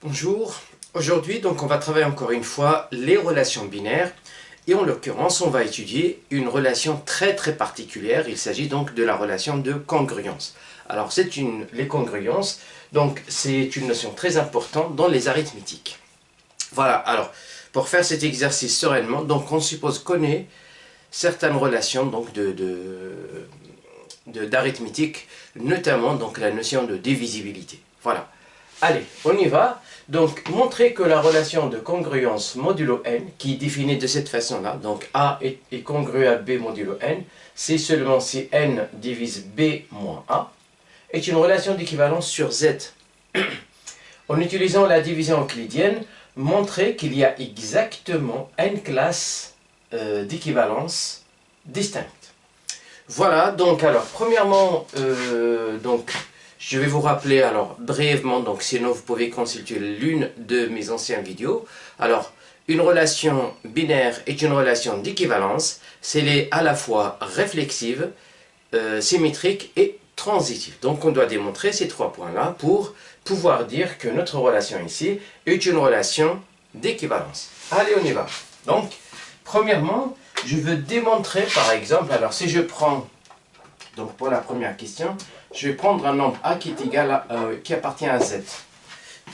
Bonjour, aujourd'hui donc on va travailler encore une fois les relations binaires et en l'occurrence on va étudier une relation très particulière. Il s'agit donc de la relation de congruence. Alors les congruences, donc c'est une notion très importante dans les arithmétiques. Voilà, alors pour faire cet exercice sereinement, donc on suppose qu'on ait certaines relations donc d'arithmétique, notamment donc la notion de divisibilité. Voilà. Allez, on y va. Donc, montrer que la relation de congruence modulo n, qui est définie de cette façon-là, donc A est congru à B modulo n, c'est seulement si n divise B moins A, est une relation d'équivalence sur Z. En utilisant la division euclidienne, montrer qu'il y a exactement n classes d'équivalence distinctes. Voilà, donc alors, premièrement, je vais vous rappeler alors brièvement, donc sinon vous pouvez consulter l'une de mes anciennes vidéos. Alors, une relation binaire est une relation d'équivalence, c'est les à la fois réflexive, symétrique et transitive. Donc on doit démontrer ces trois points-là pour pouvoir dire que notre relation ici est une relation d'équivalence. Allez, on y va. Donc, premièrement, je veux démontrer par exemple, alors si je prends, donc pour la première question, je vais prendre un nombre A qui est égal à, qui appartient à Z.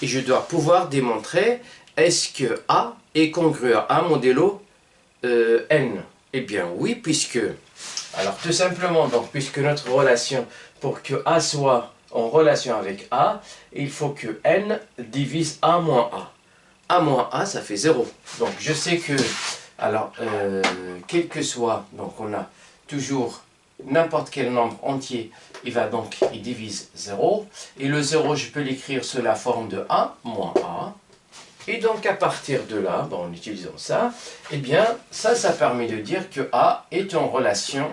Et je dois pouvoir démontrer est-ce que A est congru à A modulo N. Eh bien oui, puisque, alors tout simplement, donc, puisque notre relation, pour que A soit en relation avec A, il faut que N divise A moins A. A moins A, ça fait 0. Donc je sais que, alors, quel que soit, donc on a toujours n'importe quel nombre entier, il divise 0. Et le 0, je peux l'écrire sous la forme de A moins A. Et donc à partir de là, en utilisant ça, eh bien ça permet de dire que A est en relation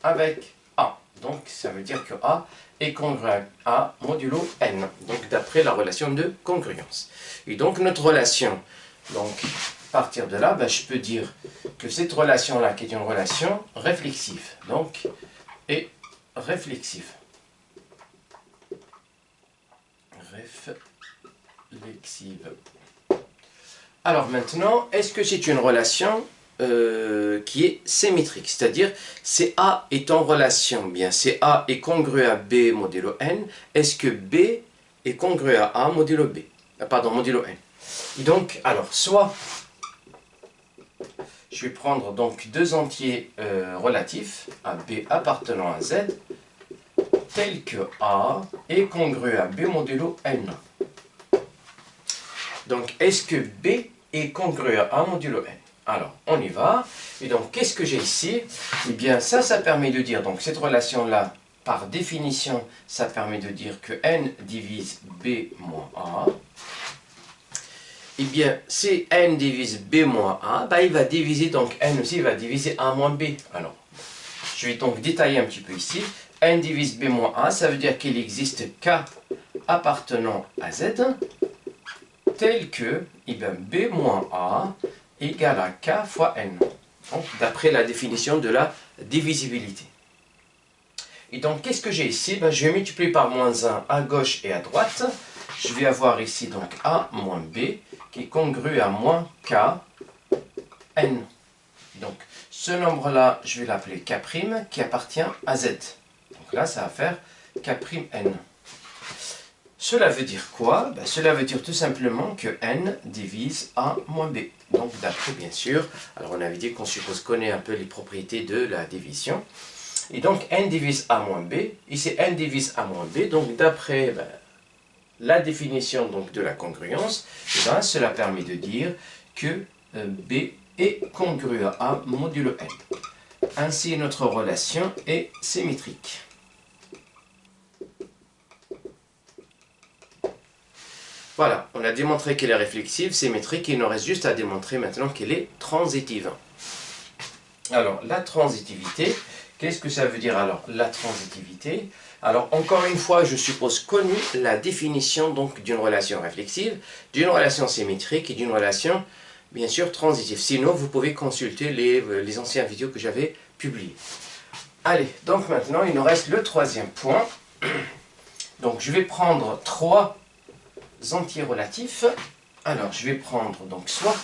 avec A. Donc ça veut dire que A est congru à A modulo N. Donc d'après la relation de congruence. Et donc notre relation, donc à partir de là, je peux dire que cette relation-là, qui est une relation réflexive, donc est réflexive. Réflexive. Alors maintenant, est-ce que c'est une relation qui est symétrique? C'est-à-dire, si A est en relation, bien, si A est congru à B modulo N, est-ce que B est congru à A modulo B? Pardon, modulo N. Et donc, alors, soit je vais prendre donc deux entiers relatifs à B appartenant à Z, tel que A est congru à B modulo N. Donc, est-ce que B est congru à A modulo N? Alors, on y va. Et donc, qu'est-ce que j'ai ici? Eh bien, ça permet de dire, donc cette relation-là, par définition, ça permet de dire que N divise B moins A. Eh bien, si N divise B moins A, il va diviser, donc N aussi, il va diviser A moins B. Alors, je vais donc détailler un petit peu ici. N divise B moins A, ça veut dire qu'il existe K appartenant à Z, tel que B moins A égale à K fois N. D'après la définition de la divisibilité. Et donc, qu'est-ce que j'ai ici? Je vais multiplier par moins 1 à gauche et à droite. Je vais avoir ici donc A moins B qui est congru à moins K N. Donc, ce nombre-là, je vais l'appeler K' qui appartient à Z. Donc là, ça va faire K'N. Cela veut dire quoi? Cela veut dire tout simplement que N divise A moins B. Donc d'après, bien sûr, alors on avait dit qu'on suppose connaît un peu les propriétés de la division. Et donc N divise A moins B, ici N divise A moins B, donc d'après la définition donc, de la congruence, cela permet de dire que B est congru à A modulo N. Ainsi, notre relation est symétrique. Voilà, on a démontré qu'elle est réflexive, symétrique, et il nous reste juste à démontrer maintenant qu'elle est transitive. Alors, la transitivité, qu'est-ce que ça veut dire alors, la transitivité? Alors, encore une fois, je suppose connu la définition donc d'une relation réflexive, d'une relation symétrique et d'une relation, bien sûr, transitive. Sinon, vous pouvez consulter les anciennes vidéos que j'avais publiées. Allez, donc maintenant, il nous reste le troisième point. Donc, je vais prendre trois entiers relatifs, alors je vais prendre donc soit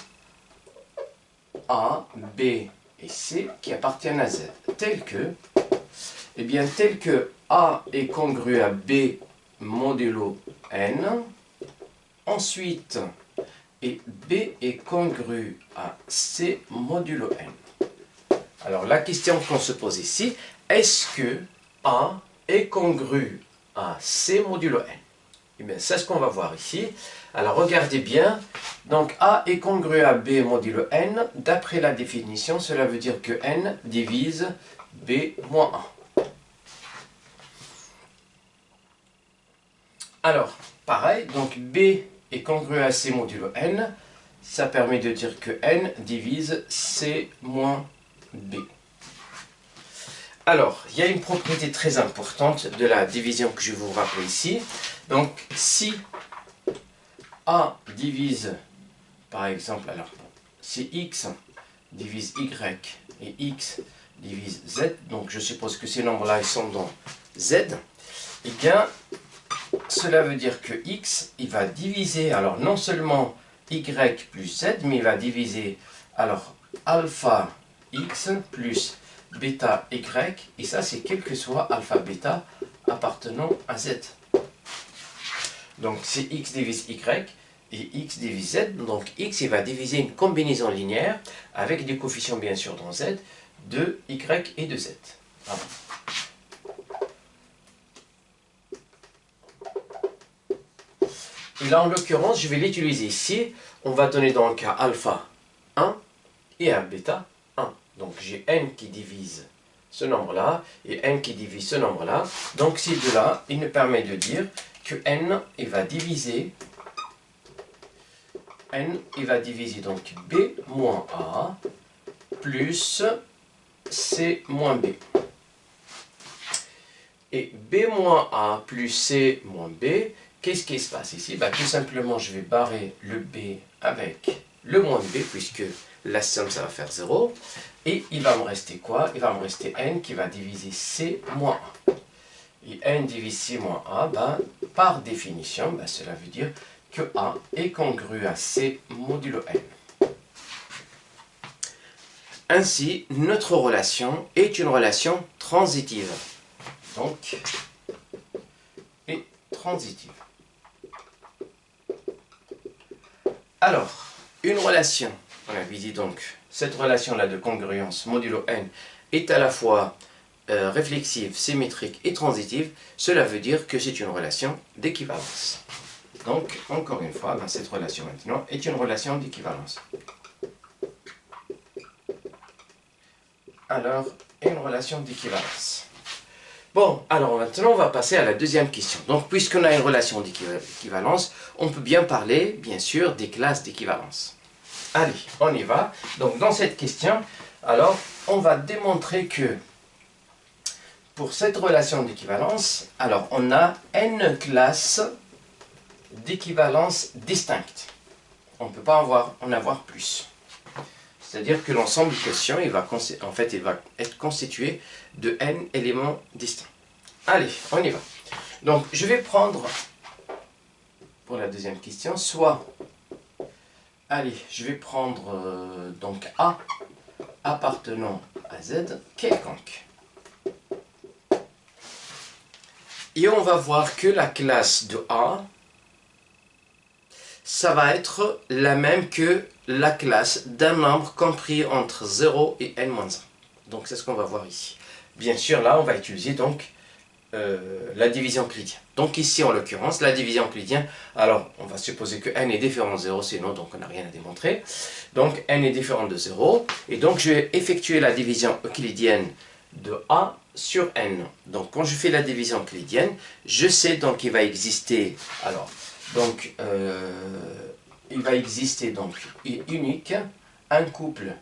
A, B et C qui appartiennent à Z, tel que, eh bien, tel que A est congru à B modulo N, ensuite, et B est congru à C modulo N. Alors la question qu'on se pose ici, est-ce que A est congru à C modulo N? Eh bien, c'est ce qu'on va voir ici. Alors, regardez bien. Donc, A est congru à B modulo N. D'après la définition, cela veut dire que N divise B moins 1. Alors, pareil, donc B est congru à C modulo N. Ça permet de dire que N divise C moins B. Alors, il y a une propriété très importante de la division que je vais vous rappeler ici. Donc, si A divise, par exemple, alors, si X divise Y et X divise Z, donc je suppose que ces nombres-là, ils sont dans Z, eh bien, cela veut dire que X, il va diviser, alors non seulement Y plus Z, mais il va diviser, alors, alpha X plus bêta Y, et ça c'est quel que soit alpha bêta appartenant à Z. Donc c'est X divise Y et X divise Z, donc X il va diviser une combinaison linéaire avec des coefficients bien sûr dans Z de Y et de Z. Voilà. Et là en l'occurrence je vais l'utiliser ici, on va donner dans le cas alpha 1 et un bêta 1. Donc j'ai n qui divise ce nombre-là et n qui divise ce nombre-là. Donc ces deux-là, il nous permet de dire que n, il va diviser donc b moins a plus c moins b. Et b moins a plus c moins b, qu'est-ce qui se passe ici? Bah, tout simplement, je vais barrer le b avec le moins b, puisque la somme, ça va faire 0. Et il va me rester quoi? Il va me rester n qui va diviser c moins a. Et n divise c moins a, ben, par définition, ben, cela veut dire que a est congru à c modulo n. Ainsi, notre relation est une relation transitive. Donc, est transitive. Alors, une relation, on a dit donc, cette relation-là de congruence modulo n est à la fois réflexive, symétrique et transitive. Cela veut dire que c'est une relation d'équivalence. Donc, encore une fois, ben, cette relation maintenant est une relation d'équivalence. Alors, une relation d'équivalence. Bon, alors maintenant on va passer à la deuxième question. Donc, puisqu'on a une relation d'équivalence, on peut bien parler, bien sûr, des classes d'équivalence. Allez, on y va. Donc, dans cette question, alors, on va démontrer que pour cette relation d'équivalence, alors, on a n classes d'équivalence distinctes. On ne peut pas en avoir plus. C'est-à-dire que l'ensemble du quotient, il va être constitué de n éléments distincts. Allez, on y va. Donc, je vais prendre, pour la deuxième question, soit, allez, je vais prendre donc A appartenant à Z quelconque. Et on va voir que la classe de A, ça va être la même que la classe d'un nombre compris entre 0 et n-1. Donc c'est ce qu'on va voir ici. Bien sûr, là, on va utiliser donc la division euclidienne. Donc ici, en l'occurrence, la division euclidienne, alors on va supposer que n est différent de 0, sinon donc on n'a rien à démontrer. Donc n est différent de 0, et donc je vais effectuer la division euclidienne de A sur n. Donc quand je fais la division euclidienne, je sais donc qu'il va exister, alors, donc il va exister donc unique, un couple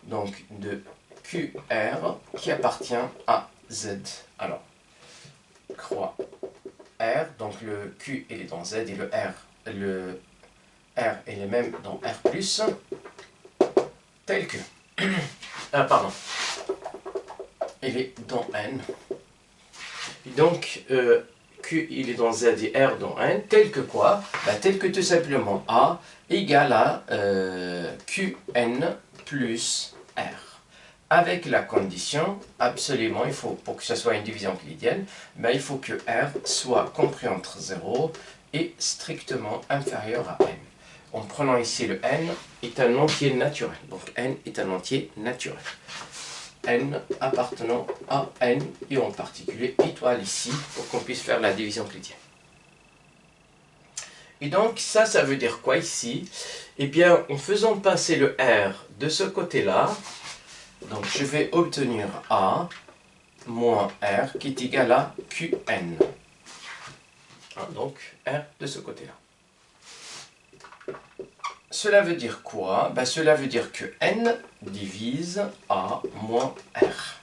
donc de QR qui appartient à Z. Alors, croix R, donc le Q il est dans Z et le R il est même dans R+, tel que, pardon, il est dans N. Et donc, Q il est dans Z et R dans N, tel que quoi? Tel que tout simplement A égale à Qn plus R. Avec la condition, absolument, il faut, pour que ce soit une division euclidienne, il faut que R soit compris entre 0 et strictement inférieur à N. En prenant ici le N est un entier naturel. Donc N est un entier naturel. N appartenant à N et en particulier étoile ici pour qu'on puisse faire la division euclidienne. Et donc ça veut dire quoi ici? Eh bien, en faisant passer le R de ce côté-là, donc je vais obtenir A moins R qui est égal à Qn. Donc R de ce côté-là. Cela veut dire quoi? Cela veut dire que N divise A moins R.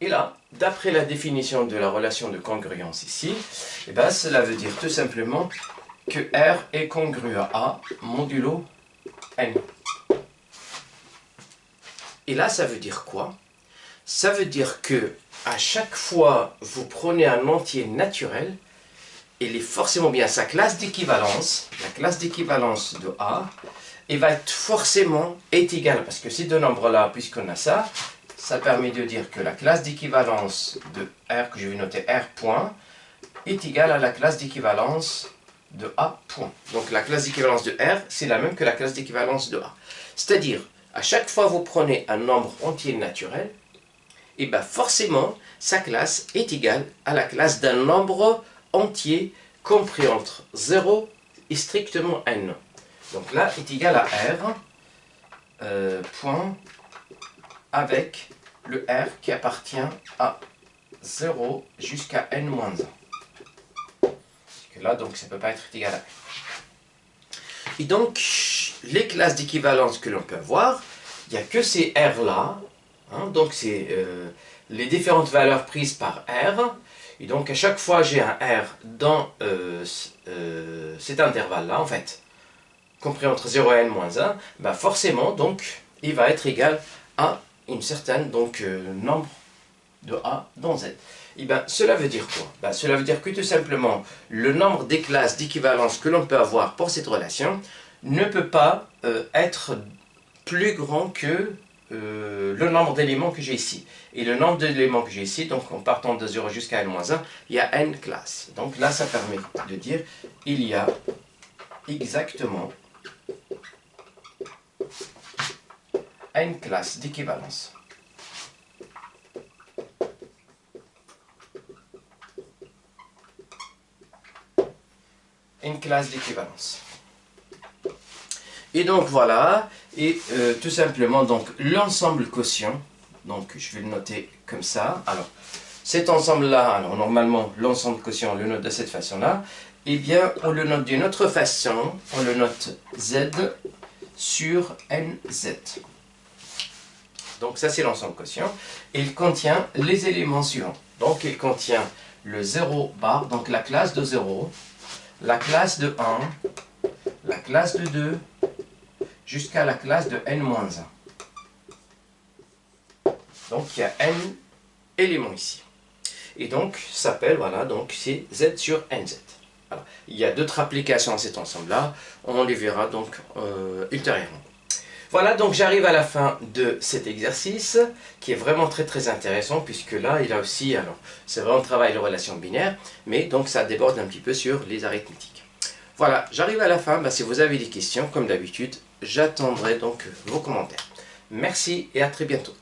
Et là, d'après la définition de la relation de congruence ici, cela veut dire tout simplement que R est congru à A modulo N. Et là, ça veut dire quoi? Ça veut dire que à chaque fois vous prenez un entier naturel, il est forcément bien sa classe d'équivalence, la classe d'équivalence de A, et va être forcément égale, parce que ces deux nombres-là, puisqu'on a ça, ça permet de dire que la classe d'équivalence de R, que je vais noter R point, est égale à la classe d'équivalence de A point. Donc la classe d'équivalence de R, c'est la même que la classe d'équivalence de A. C'est-à-dire, à chaque fois que vous prenez un nombre entier naturel, et forcément, sa classe est égale à la classe d'un nombre entier compris entre 0 et strictement n. Donc là, est égal à R, point, avec le R qui appartient à 0 jusqu'à n-1. Là, donc, ça ne peut pas être égal à n. Et donc, les classes d'équivalence que l'on peut avoir, il n'y a que ces R-là. Donc, c'est les différentes valeurs prises par R. Et donc, à chaque fois j'ai un R dans cet intervalle-là, en fait, compris entre 0 et n-1, forcément, donc, il va être égal à une certaine nombre de A dans Z. Et cela veut dire quoi? Cela veut dire que tout simplement, le nombre des classes d'équivalence que l'on peut avoir pour cette relation ne peut pas être plus grand que le nombre d'éléments que j'ai ici. Et le nombre d'éléments que j'ai ici, donc en partant de 0 jusqu'à n-1, il y a n classes. Donc là, ça permet de dire il y a exactement n classes d'équivalence. Une classe d'équivalence. Et donc voilà, et tout simplement donc l'ensemble quotient, donc je vais le noter comme ça. Alors cet ensemble là, alors normalement l'ensemble quotient on le note de cette façon là, et bien on le note d'une autre façon, on le note Z sur NZ. Donc ça c'est l'ensemble quotient, et il contient les éléments suivants. Donc il contient le 0 bar, donc la classe de 0, la classe de 1, la classe de 2, jusqu'à la classe de n-1. Donc il y a n éléments ici. Et donc s'appelle, voilà, donc c'est Z sur NZ. Voilà. Il y a d'autres applications à cet ensemble-là, on les verra donc ultérieurement. Voilà, donc j'arrive à la fin de cet exercice qui est vraiment très intéressant puisque là, il a aussi, alors c'est vraiment le travail de relations binaires, mais donc ça déborde un petit peu sur les arithmétiques. Voilà, j'arrive à la fin, si vous avez des questions, comme d'habitude, j'attendrai donc vos commentaires. Merci et à très bientôt.